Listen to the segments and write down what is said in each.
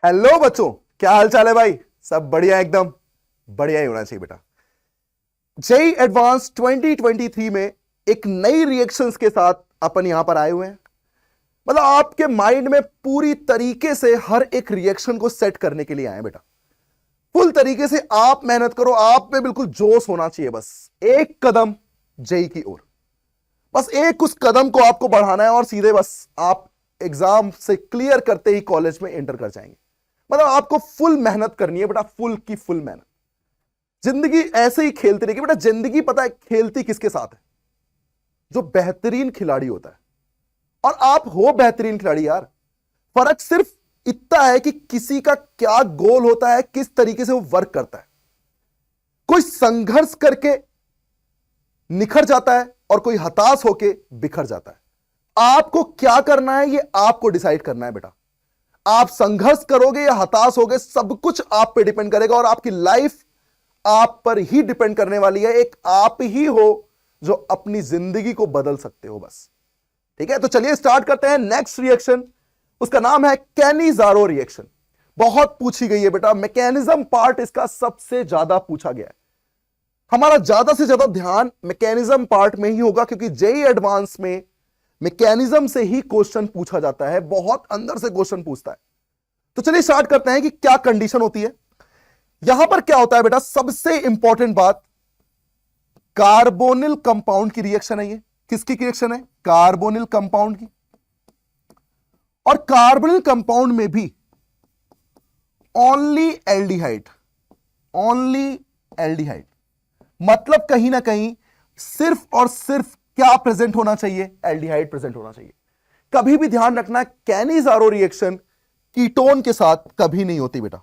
Hello बच्चों, क्या हाल चाल है भाई? सब बढ़िया, एकदम बढ़िया ही होना चाहिए बेटा। जेई एडवांस 2023 में एक नई रिएक्शंस के साथ अपन यहां पर आए हुए हैं। मतलब आपके माइंड में पूरी तरीके से हर एक रिएक्शन को सेट करने के लिए आए हैं बेटा। फुल तरीके से आप मेहनत करो, आप में बिल्कुल जोश होना चाहिए। बस एक कदम जेई की ओर, बस एक उस कदम को आपको बढ़ाना है और सीधे बस आप एग्जाम से क्लियर करते ही कॉलेज में एंटर कर जाएंगे। मतलब आपको फुल मेहनत करनी है बेटा, फुल की फुल मेहनत। जिंदगी ऐसे ही खेलती रहेगी बेटा। जिंदगी पता है खेलती किसके साथ है? जो बेहतरीन खिलाड़ी होता है। और आप हो बेहतरीन खिलाड़ी यार। फर्क सिर्फ इतना है कि किसी का क्या गोल होता है, किस तरीके से वो वर्क करता है। कोई संघर्ष करके निखर जाता है और कोई हताश होके बिखर जाता है। आपको क्या करना है ये आपको डिसाइड करना है बेटा। आप संघर्ष करोगे या हताश होगे, सब कुछ आप पे डिपेंड करेगा और आपकी लाइफ आप पर ही डिपेंड करने वाली है। एक आप ही हो जो अपनी जिंदगी को बदल सकते हो बस। ठीक है, तो चलिए स्टार्ट करते हैं नेक्स्ट रिएक्शन। उसका नाम है कैनिज़ारो रिएक्शन। बहुत पूछी गई है बेटा, मैकेनिज्म पार्ट इसका सबसे ज्यादा पूछा गया है। हमारा ज्यादा से ज्यादा ध्यान मैकेनिज्म पार्ट में ही होगा क्योंकि जेई एडवांस में मैकेनिज्म से ही क्वेश्चन पूछा जाता है, बहुत अंदर से क्वेश्चन पूछता है। तो चलिए स्टार्ट करते हैं कि क्या कंडीशन होती है। यहां पर क्या होता है बेटा, सबसे इंपॉर्टेंट बात, कार्बोनिल कंपाउंड की रिएक्शन है। ये किसकी रिएक्शन है? कार्बोनिल कंपाउंड की। और कार्बोनिल कंपाउंड में भी ओनली एल्डिहाइड, ओनली एल्डिहाइड। मतलब कहीं ना कहीं सिर्फ और सिर्फ क्या प्रेजेंट होना चाहिए? एल्डिहाइड प्रेजेंट होना चाहिए। कभी भी ध्यान रखना, कैनिज़ारो रिएक्शन कीटोन के साथ कभी नहीं होती बेटा।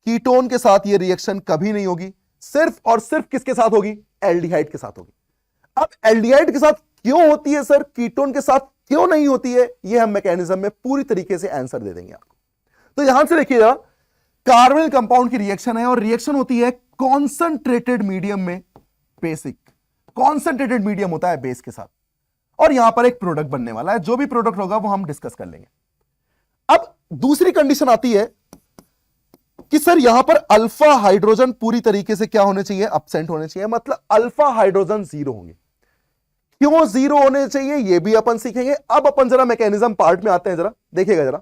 कीटोन के साथ ये रिएक्शन कभी नहीं होगी, सिर्फ और सिर्फ किसके साथ होगी? एल्डिहाइड के साथ होगी। अब एल्डिहाइड के साथ क्यों होती है सर, कीटोन के साथ क्यों नहीं होती है? ये हम मैकेनिज्म में पूरी तरीके से आंसर दे देंगे आपको। तो यहां से देखिएगा, कार्बोनिल कंपाउंड की रिएक्शन है और रिएक्शन होती है कॉन्सेंट्रेटेड मीडियम में। बेसिक कॉन्सेंट्रेटेड मीडियम होता है बेस के साथ, और यहां पर एक प्रोडक्ट बनने वाला है। जो भी प्रोडक्ट होगा वो हम डिस्कस कर लेंगे। अब दूसरी कंडीशन आती है कि सर यहां पर अल्फा हाइड्रोजन पूरी तरीके से क्या होने चाहिए? एब्सेंट होने चाहिए। मतलब अल्फा हाइड्रोजन जीरो होंगे। क्यों जीरो होने चाहिए ये भी अपन सीखेंगे। अब अपन जरा मैकेनिज्म पार्ट में आते हैं, जरा देखिएगा। जरा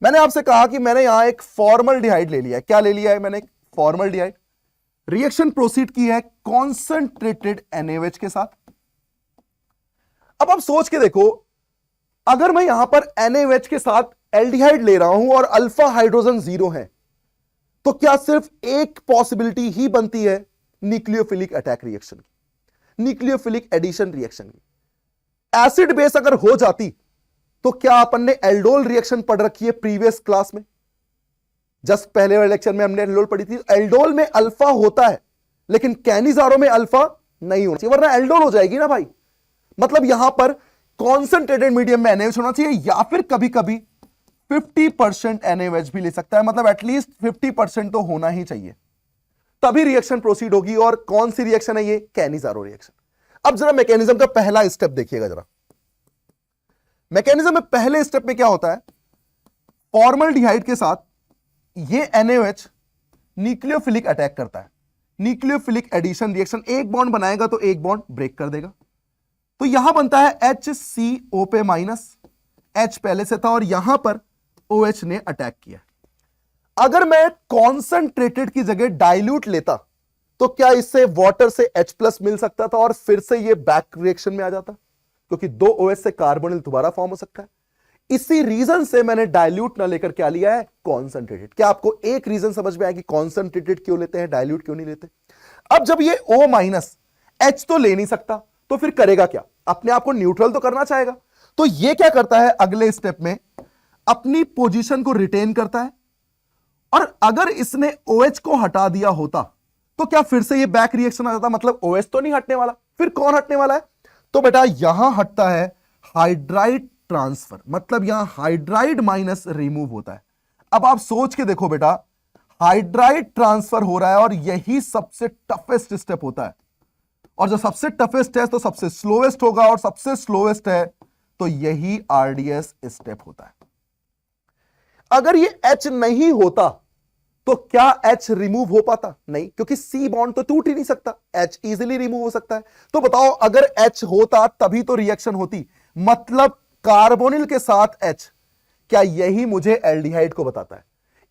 मैंने आपसे कहा कि मैंने यहां एक फॉर्मल्डिहाइड ले लिया है। क्या ले लिया है मैंने? एक फॉर्मल्डिहाइड। रिएक्शन प्रोसीड की है कॉन्सेंट्रेटेड NaOH के साथ। अब आप सोच के देखो, अगर मैं यहां पर NaOH के साथ एल्डिहाइड ले रहा हूं और अल्फा हाइड्रोजन जीरो है, तो क्या सिर्फ एक पॉसिबिलिटी ही बनती है न्यूक्लियोफिलिक अटैक रिएक्शन की, न्यूक्लियोफिलिक एडिशन रिएक्शन की। एसिड बेस अगर हो जाती तो क्या अपन ने एल्डोल रिएक्शन पढ़ रखी है प्रीवियस क्लास में? जस्ट पहले वाले लेक्चर में हमने एल्डोल पढ़ी थी। एल्डोल में अल्फा होता है लेकिन कैनिज़ारो में अल्फा नहीं होना चाहिए, वरना एल्डोल हो जाएगी ना भाई। मतलब यहां पर कॉन्सेंट्रेटेड मीडियम में NaOH होना चाहिए, या फिर कभी कभी 50% NaOH भी ले सकता है। मतलब एटलीस्ट 50% तो होना ही चाहिए, तभी रिएक्शन प्रोसीड होगी। और कौन सी रिएक्शन है ये? Cannizzaro reaction. अब जरा मैकेनिज्म का पहला स्टेप देखिएगा। जरा मैकेनिज्म में पहले स्टेप में क्या होता है, फॉर्मल्डिहाइड के साथ ये NaOH न्यूक्लियोफिलिक अटैक करता है। न्यूक्लियोफिलिक एडिशन रिएक्शन, एक बॉन्ड बनाएगा तो एक बॉन्ड ब्रेक कर देगा। तो यहां बनता है HCO पे माइनस, H पहले से था और यहां पर OH ने अटैक किया। अगर मैं कॉन्सेंट्रेटेड की जगह डाइल्यूट लेता तो क्या इससे वाटर से H+ मिल सकता था और फिर से ये बैक रिएक्शन में आ जाता, क्योंकि दो OH से कार्बोनिल दोबारा फॉर्म हो सकता है। इसी रीजन से मैंने डाइल्यूट ना लेकर क्या लिया है? कॉन्सेंट्रेटेड। क्या आपको एक रीजन समझ में आया कि कॉन्सेंट्रेटेड क्यों लेते हैं, डाइल्यूट क्यों नहीं लेते? अब जब ये O- H तो ले नहीं सकता तो फिर करेगा क्या? अपने आप को न्यूट्रल तो करना चाहेगा। तो ये क्या करता है, अगले स्टेप में अपनी पोजीशन को रिटेन करता है। और अगर इसने OH को हटा दिया होता तो क्या फिर से ये बैक रिएक्शन आ जाता? मतलब OH तो नहीं हटने वाला, फिर कौन हटने वाला है? तो बेटा यहां हटता है हाइड्राइड ट्रांसफर। मतलब यहां हाइड्राइड माइनस रिमूव होता है। अब आप सोच के देखो बेटा, हाइड्राइड ट्रांसफर हो रहा है और यही सबसे टफेस्ट स्टेप होता है। और जो सबसे टफेस्ट है तो सबसे स्लोएस्ट होगा, और सबसे स्लोएस्ट है तो यही RDS स्टेप होता है। अगर ये H नहीं होता तो क्या H रिमूव हो पाता? नहीं, क्योंकि C बॉन्ड तो टूट ही नहीं सकता, H इजीली रिमूव हो सकता है। तो बताओ अगर H होता तभी तो रिएक्शन होती, मतलब कार्बोनिल के साथ H, क्या यही एल्डिहाइड एल्डिहाइड को बताता है?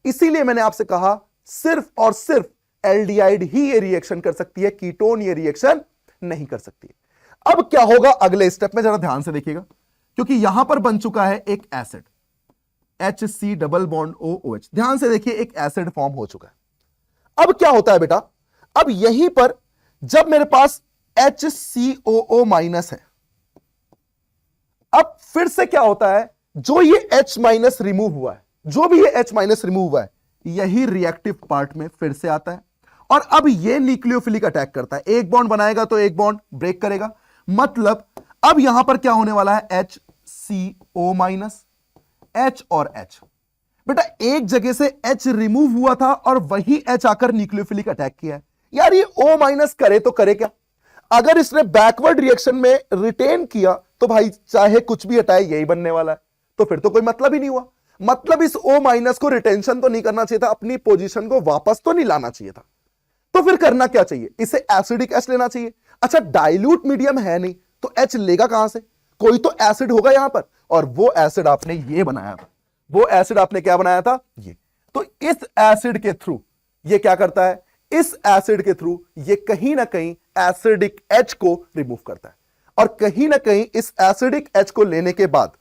इसीलिए मैंने आपसे कहा सिर्फ और सिर्फ एल्डिहाइड ही ये रिएक्शन कर सकती है, कीटोन ये रिएक्शन नहीं कर सकती। अब क्या होगा अगले स्टेप में, जरा ध्यान से देखिएगा, क्योंकि यहां पर बन चुका है एक acid HC double bond OH। ध्यान से देखिए, एक एसिड फॉर्म हो चुका है। अब क्या होता है बेटा, अब यहीं पर जब मेरे पास HCOO माइनस है, अब फिर से क्या होता है, जो ये H माइनस रिमूव हुआ है, जो भी ये H माइनस रिमूव हुआ है, यही रिएक्टिव पार्ट में फिर से आता है और अब ये न्यूक्लियोफिलिक अटैक करता है। एक बॉन्ड बनाएगा तो एक बॉन्ड ब्रेक करेगा, मतलब अब यहां पर क्या होने वाला है, HCO माइनस H और H। बेटा एक जगह से H रिमूव हुआ था और वही H आकर न्यूक्लियोफिलिक अटैक किया है। यार ये O माइनस करे तो करे क्या? अगर इसने बैकवर्ड रिएक्शन में रिटेन किया तो भाई चाहे कुछ भी हटाए यही बनने वाला है, तो फिर तो कोई मतलब ही नहीं हुआ। मतलब इस O माइनस को रिटेंशन तो नहीं करना चाहिए था, अपनी पोजीशन को वापस तो नहीं लाना चाहिए था। तो फिर करना क्या चाहिए, इसे एसिडिक H लेना चाहिए। अच्छा डाइल्यूट मीडियम है नहीं तो H लेगा कहां से? कोई तो एसिड होगा यहां पर, और वो एसिड आपने ये बनाया था। वो एसिड आपने क्या बनाया था, ये। तो इस एसिड के थ्रू ये क्या करता है, इस एसिड के थ्रू ये कहीं ना कहीं एसिडिक H को रिमूव करता है, और कहीं ना कहीं इस एसिडिक H को लेने के बाद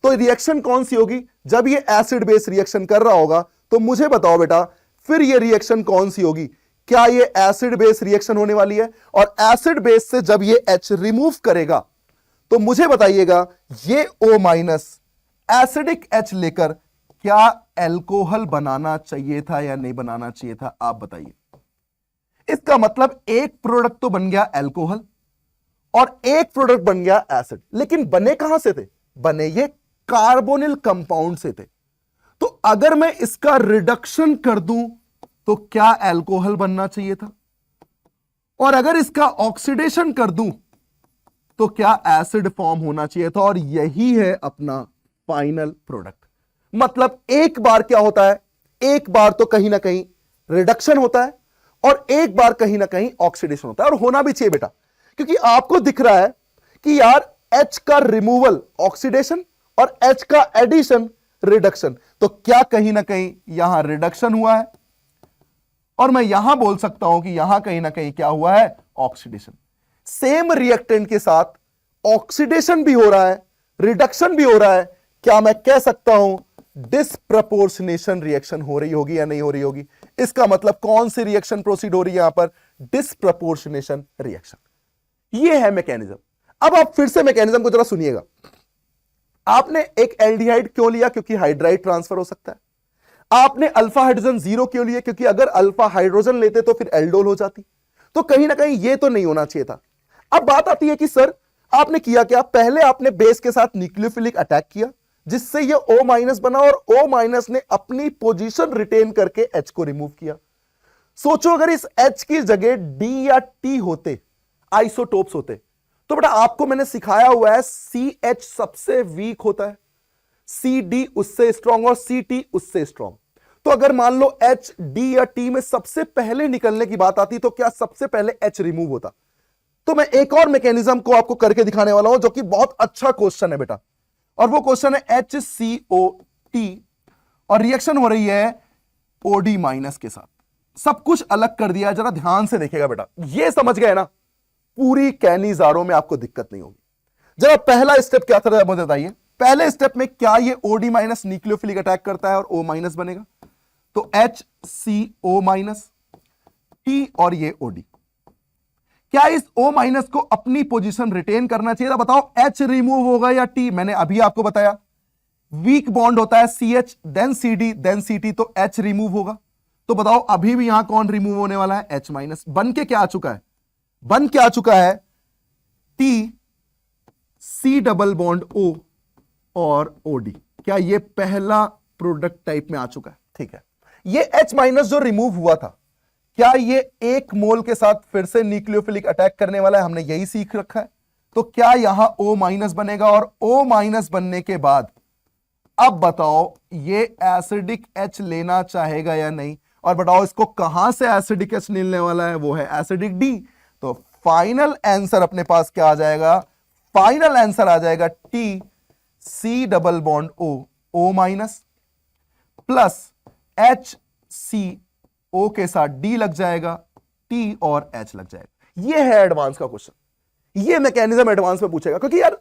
तो रिएक्शन कौन सी होगी, जब ये एसिड बेस रिएक्शन कर रहा होगा तो मुझे बताओ बेटा, फिर ये रिएक्शन कौन सी होगी? क्या ये एसिड बेस रिएक्शन होने वाली है? और एसिड बेस से जब ये H रिमूव करेगा तो मुझे बताइएगा ये O माइनस एसिडिक H लेकर क्या एल्कोहल बनाना चाहिए था या नहीं बनाना चाहिए था? आप बताइए। इसका मतलब एक प्रोडक्ट तो बन गया एल्कोहल और एक प्रोडक्ट बन गया एसिड, लेकिन बने कहां से थे? बने ये कार्बोनिल कंपाउंड से थे। तो अगर मैं इसका रिडक्शन कर दूं तो क्या एल्कोहल बनना चाहिए था? और अगर इसका ऑक्सीडेशन कर दूं तो क्या एसिड फॉर्म होना चाहिए था? और यही है अपना फाइनल प्रोडक्ट। मतलब एक बार क्या होता है, एक बार तो कहीं ना कहीं रिडक्शन होता है और एक बार कहीं ना कहीं ऑक्सीडेशन होता है, और होना भी चाहिए बेटा, क्योंकि आपको दिख रहा है कि यार H का रिमूवल ऑक्सीडेशन और H का एडिशन रिडक्शन, तो क्या कहीं ना कहीं यहां रिडक्शन हुआ है, और मैं यहां बोल सकता हूं कि यहां कहीं ना कहीं क्या हुआ है, ऑक्सीडेशन। सेम रिएक्टेंट के साथ ऑक्सीडेशन भी हो रहा है, रिडक्शन भी हो रहा है, क्या मैं कह सकता हूं डिसप्रपोर्शनेशन रिएक्शन हो रही होगी या नहीं हो रही होगी? इसका मतलब कौन सी रिएक्शन प्रोसीड हो रही है यहां पर, डिसप्रपोर्शनेशन रिएक्शन। ये है मैकेनिज्म। अब आप फिर से मैकेनिज्म को जरा सुनिएगा। आपने एक एल्डिहाइड क्यों लिया? क्योंकि हाइड्राइड ट्रांसफर हो सकता है। आपने अल्फा हाइड्रोजन 0 क्यों लिया? क्योंकि अगर अल्फा हाइड्रोजन लेते तो फिर एल्डोल हो जाती। तो कहीं ना कहीं ये तो नहीं होना चाहिए था। अब बात आती है कि सर आपने किया क्या? पहले आपने बेस के साथ न्यूक्लियोफिलिक अटैक किया जिससे ये O माइनस बना, और O माइनस ने अपनी पोजीशन रिटेन करके H को रिमूव किया। सोचो अगर इस H की जगह D या T होते, आइसोटोप्स होते, तो बेटा आपको मैंने सिखाया हुआ है CH सबसे वीक होता है, CD उससे स्ट्रॉन्ग और CT उससे स्ट्रॉन्ग। तो अगर मान लो H, D या T में सबसे पहले निकलने की बात आती तो क्या सबसे पहले H रिमूव होता? तो मैं एक और मैकेनिज्म को आपको करके दिखाने वाला हूं जो कि बहुत अच्छा क्वेश्चन है बेटा, और वो क्वेश्चन है HCOT और रिएक्शन हो रही है OD माइनस के साथ। सब कुछ अलग कर दिया, जरा ध्यान से देखिएगा बेटा, ये समझ गए ना, पूरी कैनिजारो में आपको दिक्कत नहीं होगी। जरा पहला स्टेप क्या था मुझे बताइए। पहले स्टेप में क्या ये OD माइनस न्यूक्लियोफिलिक अटैक करता है और O माइनस बनेगा? तो HCO माइनस T और ये OD। क्या इस O माइनस को अपनी पोजीशन रिटेन करना चाहिए था? बताओ H रिमूव होगा या T? मैंने अभी आपको बताया वीक बॉन्ड होता है CH then CD then CT, तो H रिमूव होगा। तो बताओ अभी भी यहां कौन रिमूव होने वाला है? H minus. बन के क्या आ चुका है? बन के आ चुका है T C double bond O और OD। क्या ये पहला प्रोडक्ट टाइप में आ चुका है? ठीक है। ये H माइनस जो रिमूव हुआ था, क्या ये एक मोल के साथ फिर से न्यूक्लियोफिलिक अटैक करने वाला है? हमने यही सीख रखा है। तो क्या यहां O माइनस बनेगा, और O माइनस बनने के बाद अब बताओ ये एसिडिक H लेना चाहेगा या नहीं, और बताओ इसको कहां से एसिडिक H मिलने वाला है, वो है एसिडिक D। तो फाइनल आंसर अपने पास क्या आ जाएगा, फाइनल आंसर आ जाएगा TC double bond O minus plus HCO के साथ D लग जाएगा, T और H लग जाएगा। ये है एडवांस का क्वेश्चन, ये मैकेनिज्म एडवांस में पूछेगा, क्योंकि यार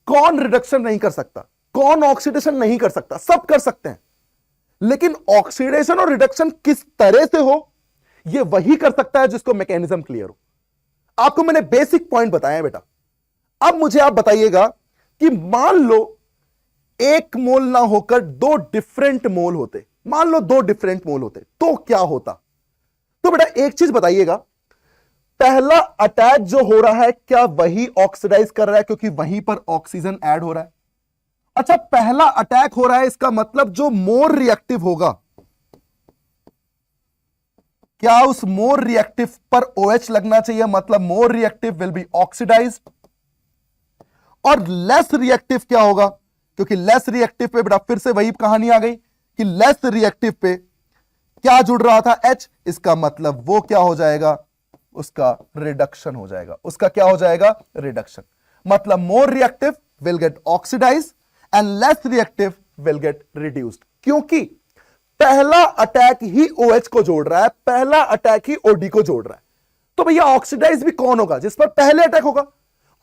कौन रिडक्शन नहीं कर सकता, कौन ऑक्सीडेशन नहीं कर सकता, सब कर सकते हैं, लेकिन ऑक्सीडेशन और रिडक्शन किस तरह से हो ये वही कर सकता है जिसको मैकेनिज्म क्लियर हो। आपको मैंने बेसिक पॉइंट बताया बेटा। अब मुझे आप बताइएगा कि मान लो एक मोल ना होकर दो डिफरेंट मोल होते, मान लो दो डिफरेंट मोल होते तो क्या होता। तो बेटा एक चीज बताइएगा, पहला अटैक जो हो रहा है क्या वही ऑक्सीडाइज कर रहा है, क्योंकि वहीं पर ऑक्सीजन ऐड हो रहा है। अच्छा पहला अटैक हो रहा है, इसका मतलब जो मोर रिएक्टिव होगा, क्या उस मोर रिएक्टिव पर OH लगना चाहिए, मतलब more reactive will be oxidised. और लेस रिएक्टिव क्या होगा, क्योंकि लेस रिएक्टिव पे बेटा फिर से वही कहानी आ गई कि लेस रिएक्टिव पे क्या जुड़ रहा था, H, इसका मतलब वो क्या हो जाएगा, उसका रिडक्शन हो जाएगा, उसका क्या हो जाएगा, रिडक्शन। मतलब more reactive will get oxidised and less reactive will get reduced, क्योंकि पहला अटैक ही OH को जोड़ रहा है, पहला अटैक ही OD को जोड़ रहा है। तो भैया ऑक्सीडाइज भी कौन होगा, जिस पर पहले अटैक होगा,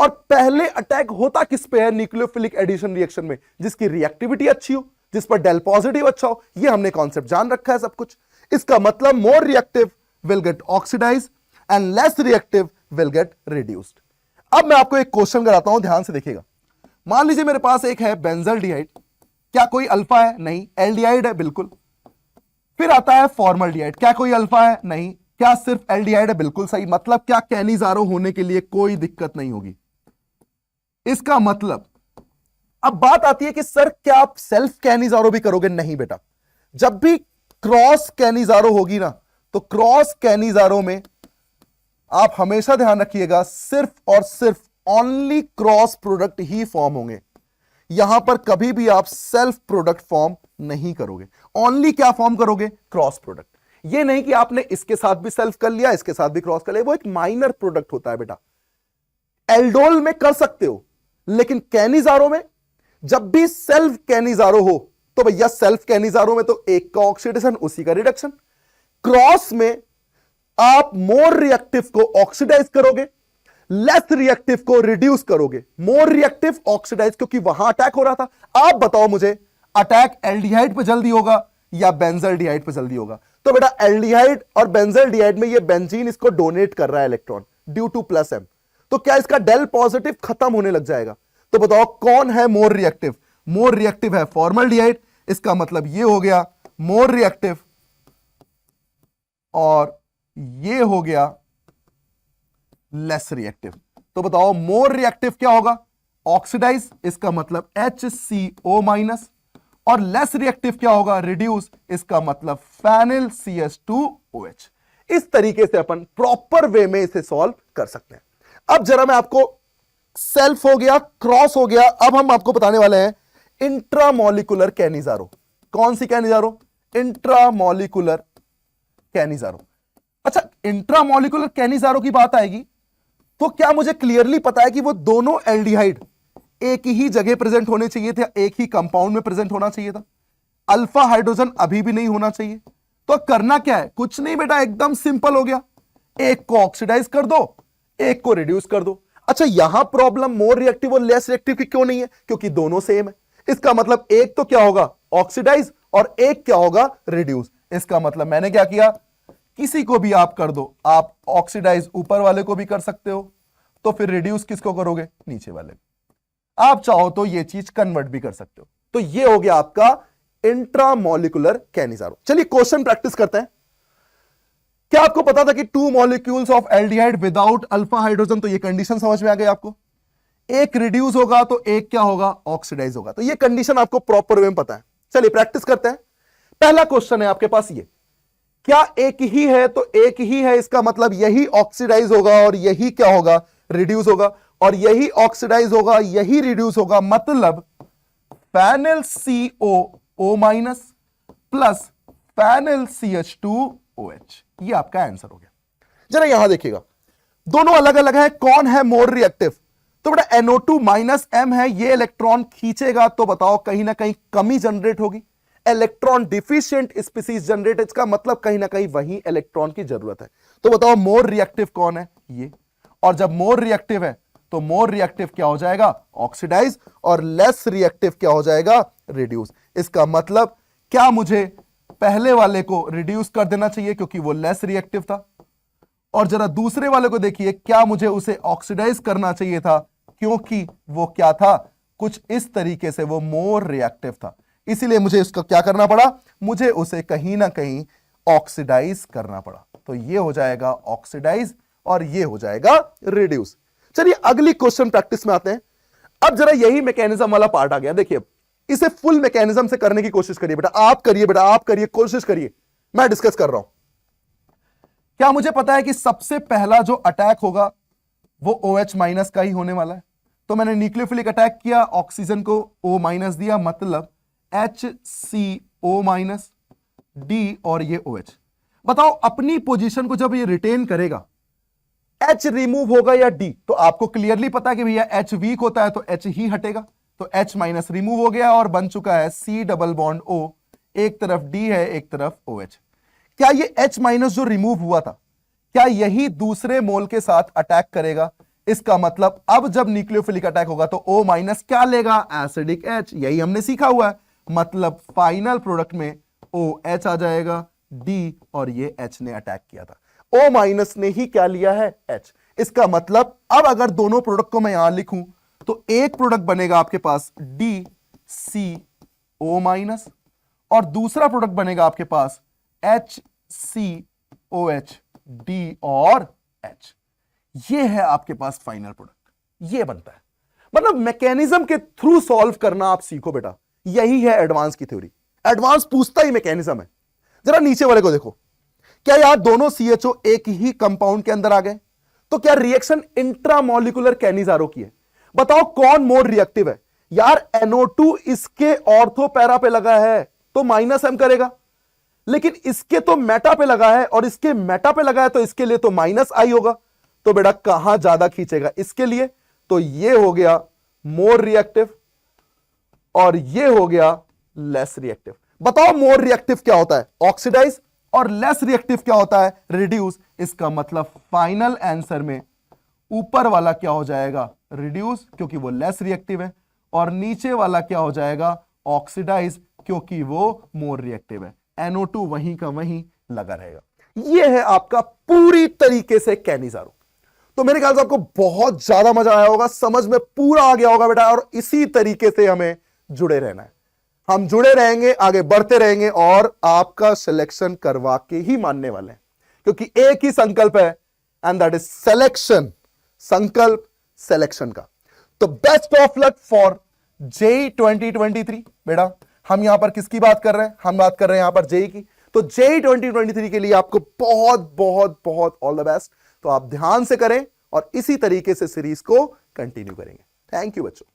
और पहले अटैक होता किस पे है, न्यूक्लियोफिलिक एडिशन रिएक्शन में, जिसकी रिएक्टिविटी अच्छी हो, जिस पर डेल पॉजिटिव अच्छा हो। ये हमने कॉन्सेप्ट जान रखा है सब कुछ। इसका मतलब more reactive will get oxidise and less reactive will get reduced. अब मैं आपको एक क्वेश्चन कराता हूं, ध्यान से देखिएगा। मान लीजिए मेरे पास एक है बेंजल्डिहाइड, क्या कोई अल्फा है, नहीं। एल्डिहाइड है, बिल्कुल। फिर आता है फॉर्मल्डिहाइड, क्या कोई अल्फा है, नहीं। क्या सिर्फ एल्डिहाइड है, बिल्कुल सही। मतलब क्या कैनिजारो होने के लिए कोई दिक्कत नहीं होगी। इसका मतलब अब बात आती है कि सर क्या आप सेल्फ कैनिजारो भी करोगे, नहीं बेटा। जब भी क्रॉस कैनिजारो होगी ना, तो क्रॉस कैनिजारो में आप हमेशा ध्यान रखिएगा सिर्फ और सिर्फ ओनली क्रॉस प्रोडक्ट ही फॉर्म होंगे। यहां पर कभी भी आप सेल्फ प्रोडक्ट फॉर्म नहीं करोगे, ओनली क्या फॉर्म करोगे, क्रॉस प्रोडक्ट। ये नहीं कि आपने इसके साथ भी सेल्फ कर लिया, इसके साथ भी क्रॉस कर लिया, वो एक माइनर प्रोडक्ट होता है बेटा। एल्डोल में कर सकते हो, लेकिन कैनिजारो में जब भी सेल्फ कैनिजारो हो तो भैया सेल्फ कैनिजारो में तो एक का ऑक्सीडेशन उसी का रिडक्शन। क्रॉस में आप मोर रिएक्टिव को ऑक्सीडाइज करोगे, लेस रिएक्टिव को रिड्यूस करोगे। मोर रिएक्टिव ऑक्सीडाइज, क्योंकि वहां अटैक हो रहा था। आप बताओ मुझे, अटैक एल्डिहाइड पे जल्दी होगा या बेंजल्डिहाइड पे जल्दी होगा? तो बेटा एल्डिहाइड और बेंजल्डिहाइड में ये बेंजीन इसको डोनेट कर रहा है इलेक्ट्रॉन ड्यू टू +M, तो क्या इसका डेल पॉजिटिव खत्म होने लग जाएगा? तो बताओ कौन है मोर रिएक्टिव? मोर रिएक्टिव है फॉर्मल्डिहाइड। इसका मतलब ये हो गया मोर रिएक्टिव, और ये हो गया लेस रिएक्टिव। तो बताओ मोर रिएक्टिव क्या होगा, ऑक्सीडाइज, इसका मतलब HCO-, और लेस रिएक्टिव क्या होगा, रिड्यूस, इसका मतलब फेनिल CH2OH। इस तरीके से अपन प्रॉपर वे में इसे सॉल्व कर सकते हैं। अब जरा मैं आपको, सेल्फ हो गया, क्रॉस हो गया, अब हम आपको बताने वाले हैं इंट्रामोलिकुलर कैनिजारो। कौन सी कैनिजारो? Intramolecular Cannizzaro. अच्छा इंट्रामोलिकुलर कैनिजारो की बात आएगी तो क्या मुझे क्लियरली पता है कि वो दोनों एल्डिहाइड एक ही जगह प्रेजेंट होने चाहिए थे, एक ही कंपाउंड में प्रेजेंट होना चाहिए था? अल्फा हाइड्रोजन अभी भी नहीं होना चाहिए। तो करना क्या है? कुछ नहीं बेटा, एकदम सिंपल हो गया, एक को ऑक्सीडाइज कर दो, एक को रिड्यूस कर दो। अच्छा यहां प्रॉब्लम मोर रिएक्टिव और लेस रिएक्टिव की क्यों नहीं है? क्योंकि दोनों सेम है। इसका मतलब एक तो क्या होगा, ऑक्सीडाइज, और एक क्या होगा, रिड्यूस। इसका मतलब मैंने क्या किया, किसी को भी आप कर दो, आप ऑक्सीडाइज ऊपर वाले को भी कर सकते हो, तो फिर रिड्यूस किसको करोगे, नीचे वाले। आप चाहो तो ये चीज कन्वर्ट भी कर सकते हो। तो ये हो गया आपका इंट्रामोलिकुलर कैनिजारो। चलिए क्वेश्चन प्रैक्टिस करते हैं। क्या आपको पता था कि 2 molecules of aldehyde without alpha hydrogen? तो ये कंडीशन समझ में आ गई आपको। एक रिड्यूस होगा तो एक क्या होगा, ऑक्सीडाइज होगा। तो ये कंडीशन आपको प्रॉपर वे में पता है। चलिए प्रैक्टिस करते हैं। पहला क्वेश्चन है आपके पास ये, क्या एक ही है तो एक ही है, इसका मतलब यही ऑक्सीडाइज होगा और यही क्या होगा, रिड्यूस होगा, और यही ऑक्सीडाइज होगा यही रिड्यूस होगा, मतलब phenyl COO minus plus phenyl CH2OH। ये आपका आंसर हो गया। जरा यहां देखिएगा, दोनों अलग अलग है, कौन है मोर रिएक्टिव? तो बेटा NO2 माइनस M है, ये इलेक्ट्रॉन खींचेगा तो बताओ कहीं ना कहीं कमी जनरेट होगी, इलेक्ट्रॉन डिफिशिएंट स्पीसीज जनरेट, इसका मतलब कहीं ना कहीं वही इलेक्ट्रॉन की जरूरत है। तो बताओ मोर रिएक्टिव कौन है? ये। और जब मोर रिएक्टिव है तो मोर रिएक्टिव क्या हो जाएगा? ऑक्सीडाइज। और लेस रिएक्टिव क्या हो जाएगा? रिड्यूस। इसका मतलब क्या मुझे पहले वाले को रिड्यूस कर देना चाहिए क्योंकि वो लेस रिएक्टिव था, और जरा दूसरे वाले को देखिए, क्या मुझे उसे ऑक्सीडाइज करना चाहिए था क्योंकि वो क्या था? कुछ इस तरीके से वो मोर रिएक्टिव था, इसीलिए मुझे इसका क्या करना पड़ा? मुझे उसे कहीं ना कहीं ऑक्सीडाइज करना पड़ा। तो ये हो जाएगा ऑक्सीडाइज और ये हो जाएगा रिड्यूस। चलिए अगली क्वेश्चन प्रैक्टिस में आते हैं। अब जरा यही मैकेनिज्म वाला पार्ट आ गया। देखिए इसे फुल मैकेनिज्म से करने की कोशिश करिए बेटा, आप करिए, कोशिश करिए, मैं डिस्कस कर रहा हूं। क्या मुझे पता है कि सबसे पहला जो अटैक होगा वो OH माइनस का ही होने वाला है? तो मैंने न्यूक्लियोफिलिक अटैक किया, ऑक्सीजन को O माइनस दिया, मतलब HCO माइनस D और ये OH। बताओ अपनी पोजीशन को जब ये रिटेन करेगा, H रिमूव होगा या D? तो आपको क्लियरली पता है कि भैया H वीक होता है तो H ही हटेगा, तो H माइनस रिमूव हो गया और बन चुका है C डबल बॉन्ड O, एक तरफ D है एक तरफ OH। क्या ये H माइनस जो रिमूव हुआ था, क्या यही दूसरे मोल के साथ अटैक करेगा? इसका मतलब अब जब न्यूक्लियोफिलिक अटैक होगा तो O माइनस क्या लेगा? Acidic H। यही हमने सीखा हुआ है, मतलब फाइनल प्रोडक्ट में OH आ जाएगा, D और ये H ने अटैक किया था, O माइनस ने ही क्या लिया है? H। इसका मतलब अब अगर दोनों प्रोडक्ट को मैं यहां लिखूं तो एक प्रोडक्ट बनेगा आपके पास DCO माइनस और दूसरा प्रोडक्ट बनेगा आपके पास HCOH, D और H। ये है आपके पास फाइनल प्रोडक्ट, ये बनता है। मतलब मैकेनिज्म के थ्रू सॉल्व करना आप सीखो बेटा, यही है एडवांस की थ्योरी। एडवांस पूछता ही मैकेनिज्म है। जरा नीचे वाले को देखो, क्या यार दोनों CHO एक ही कंपाउंड के अंदर आ गए? तो क्या रिएक्शन इंट्रामोलिकुलर कैनिजारो की है? बताओ कौन मोर रिएक्टिव है? यार NO2 इसके ऑर्थो पैरा पे लगा है तो माइनस M करेगा, लेकिन इसके तो मेटा पे लगा है और इसके मेटा पे लगा है तो इसके लिए तो माइनस I होगा। तो बेटा कहां ज्यादा खींचेगा? इसके लिए। तो ये हो गया मोर रिएक्टिव और ये हो गया लेस रिएक्टिव। बताओ मोर रिएक्टिव क्या होता है? ऑक्सीडाइज। और लेस रिएक्टिव क्या होता है? रिड्यूस। इसका मतलब फाइनल आंसर में ऊपर वाला क्या हो जाएगा? रिड्यूस, क्योंकि वो लेस रिएक्टिव है, और नीचे वाला क्या हो जाएगा? ऑक्सीडाइज, क्योंकि वो मोर रिएक्टिव है। NO2 वहीं का वहीं लगा रहेगा। ये है आपका पूरी तरीके से कैनिजारो। तो मेरे ख्याल से आपको बहुत ज्यादा मजा आया होगा, समझ में पूरा आ गया होगा बेटा, और इसी तरीके से हमें जुड़े रहना है। हम जुड़े रहेंगे, आगे बढ़ते रहेंगे और आपका सिलेक्शन करवा के ही मानने वाले हैं, क्योंकि एक ही संकल्प है, एंड दैट इज सिलेक्शन। संकल्प सिलेक्शन का। तो best of luck for JEE 2023। बेटा हम यहां पर किसकी बात कर रहे हैं? हम बात कर रहे हैं यहां पर JEE की। तो JEE 2023 के लिए आपको बहुत बहुत बहुत ऑल द बेस्ट। तो आप ध्यान से करें और इसी तरीके से सीरीज को कंटिन्यू करेंगे। थैंक यू बच्चों।